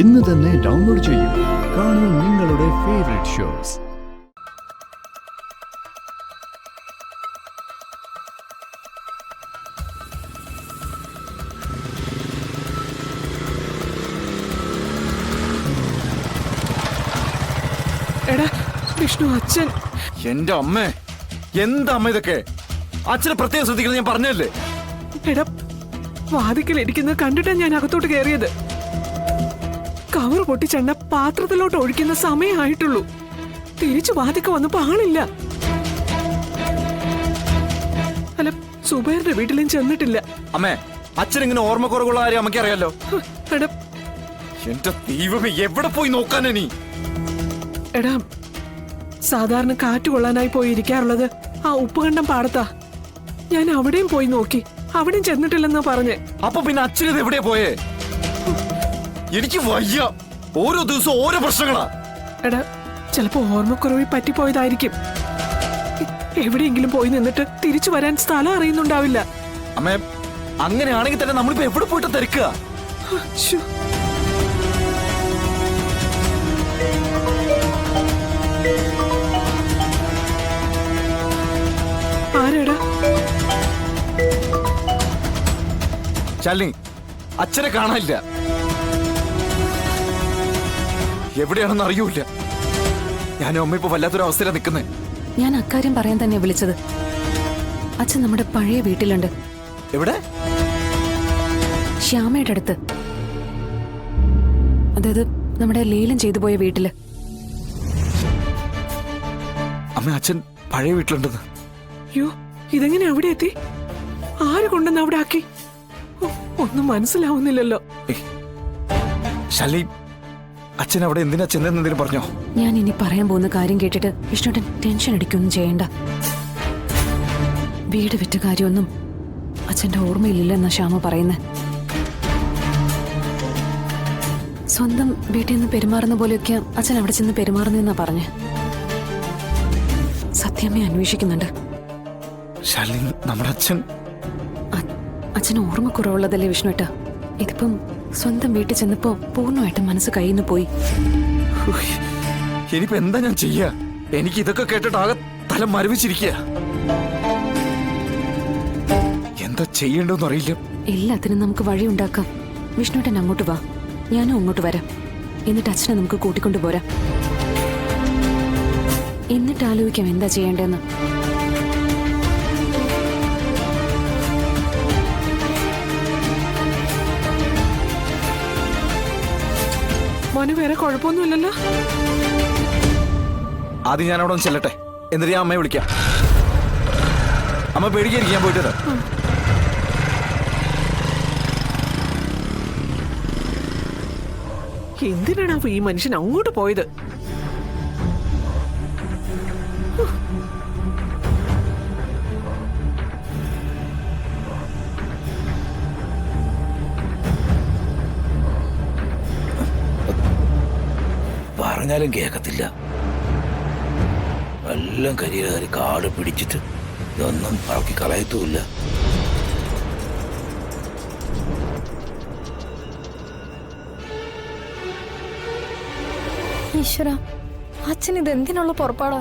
ഇന്ന് തന്നെ ഡൗൺലോഡ് ചെയ്യൂ. കാണൂ നിങ്ങളുടെ ഫേവറേറ്റ് ഷോസ്. എടാ വിഷ്ണു, അച്ഛൻ. എന്റെ അമ്മേ, എന്താ അമ്മ ഇതൊക്കെ? അച്ഛനെ പ്രത്യേകം ശ്രദ്ധിക്കണം, ഞാൻ പറഞ്ഞല്ലേ. എടാ, വാതിക്കൽ ഇരിക്കുന്നത് കണ്ടിട്ടാ ഞാൻ അകത്തോട്ട് കയറിയത്. കവർ പൊട്ടിച്ചെണ്ണ പാത്രത്തിലോട്ട് ഒഴിക്കുന്ന സമയമായിട്ടുള്ളൂ. തിരിച്ചു വാതിക്ക വന്നപ്പോ ആളില്ല. അല്ല, സുബൈറിന്റെ വീട്ടിലും ചെന്നിട്ടില്ല. അമ്മേ, അച്ഛൻ ഇങ്ങനെ ഓർമ്മക്കുറവുള്ള കാര്യം അമ്മയ്ക്ക് അറിയാലോ. എടാ, എന്റെ ദൈവമേ, എവിടെ പോയി നോക്കാനാ നീ? എടാ, സാധാരണ കാറ്റ് കൊള്ളാനായി പോയി ഇരിക്കാറുള്ളത് ആ ഉപ്പുകണ്ടം പാടത്താ. ഞാൻ അവിടെയും പോയി നോക്കി, അവിടെയും ചെന്നിട്ടില്ലെന്നാ പറഞ്ഞേ. അപ്പൊ പിന്നെ അച്ഛനത് എവിടെയാ പോയേ? എനിക്ക് വയ്യ. ഓരോ ദിവസവും ഓരോ പ്രശ്നങ്ങളാ. എടാ, ചിലപ്പോ ഓർമ്മക്കുറവിൽ പറ്റിപ്പോയതായിരിക്കും. എവിടെയെങ്കിലും പോയി നിന്നിട്ട് തിരിച്ചു വരാൻ സ്ഥലം അറിയുന്നുണ്ടാവില്ല. അമ്മേ, അങ്ങനെയാണെങ്കിൽ തന്നെ നമ്മളിപ്പോ എവിടെ പോയിട്ട് തിരക്കുക? ശ്ശോ. ആരെടാ? ശാലിനി, അച്ഛനെ കാണാനില്ല. എവിടെയാണെന്ന് അറിയൂല. ഞാനും അമ്മ ഇപ്പൊ വല്ലാത്തൊരു അവസ്ഥയിലാണ് നിൽക്കുന്നത്. ഞാൻ അക്കാര്യം പറയാൻ തന്നെ വിളിച്ചത്. അച്ഛൻ നമ്മുടെ പഴയ വീട്ടിലുണ്ട്. എവിടെ? ശ്യാമയുടെ അടുത്ത്. അതായത് നമ്മുടെ ലേലം ചെയ്തു പോയ വീട്ടില്. അമ്മ, അച്ഛൻ പഴയ വീട്ടിലുണ്ടെന്ന്. യോ, ഇതെങ്ങനെ അവിടെ എത്തി? ആര് കൊണ്ടെന്ന് അവിടെ ആക്കി? ഒന്നും മനസ്സിലാവുന്നില്ലല്ലോ. ശാലിനി, അച്ഛൻ അവിടെ എന്തിനാ ചെന്നെന്തെങ്കിലും പറഞ്ഞോ? ഞാൻ ഇനി പറയാൻ പോകുന്ന കാര്യം കേട്ടിട്ട് വിഷ്ണുട്ടൻ ടെൻഷൻ അടിക്കൊന്നും ചെയ്യണ്ട. വീട് വിറ്റ കാര്യമൊന്നും അച്ഛന്റെ ഓർമ്മയിലില്ലെന്നാ ശ്യാമ പറയുന്നത്. സ്വന്തം വീട്ടിൽ നിന്ന് പെരുമാറുന്ന പോലെയൊക്കെ അച്ഛൻ അവിടെ ചെന്ന് പെരുമാറുന്നെന്നാ പറഞ്ഞ്. സത്യമേ അന്വേഷിക്കുന്നുണ്ട്. ശാലിനി, നമ്മുടെ അച്ഛൻ അച്ഛന് ഓർമ്മക്കുറവുള്ളതല്ലേ വിഷ്ണുട്ട? ഇതിപ്പം സ്വന്തം വീട്ടിൽ ചെന്നപ്പോ പൂർണ്ണമായിട്ടും മനസ്സ് കയ്യിൽ നിന്ന് പോയി. ഇനിയിപ്പോ എന്താ ഞാൻ ചെയ്യാ? എനിക്ക് ഇതൊക്കെ കേട്ടിട്ട് ആകെ തല മരവിച്ചിരിക്കുക. എന്താ ചെയ്യേണ്ടെന്ന് അറിയില്ല. എല്ലാത്തിനും നമുക്ക് വഴി ഉണ്ടാക്കാം. വിഷ്ണുട്ടൻ അങ്ങോട്ട് വാ, ഞാനും അങ്ങോട്ട് വരാം. എന്നിട്ട് അച്ഛനെ നമുക്ക് കൂട്ടിക്കൊണ്ടുപോരാം. എന്നിട്ട് ആലോചിക്കാം എന്താ ചെയ്യേണ്ടതെന്ന്. മോന് വേറെ കുഴപ്പമൊന്നുമില്ലല്ലോ? ആദ്യം ഞാൻ അവിടെ ഒന്ന് ചെല്ലട്ടെ, എന്നിട്ട് ഞാൻ അമ്മയെ വിളിക്കാം. അമ്മ പേടിക്കാതിരിക്കും, ഞാൻ പോയിട്ട് വരാം. എന്തിനാണ് അപ്പൊ ഈ മനുഷ്യൻ അങ്ങോട്ട് പോയത്? പറഞ്ഞാലും കേൾക്കത്തില്ല. എല്ലാം കരിയേറി കാട് പിടിച്ചിട്ട് ഇതൊന്നും അവർക്ക് കളയത്തുമില്ല. ഈശ്വര, അച്ഛൻ ഇത് എന്തിനുള്ള പുറപ്പാടാ?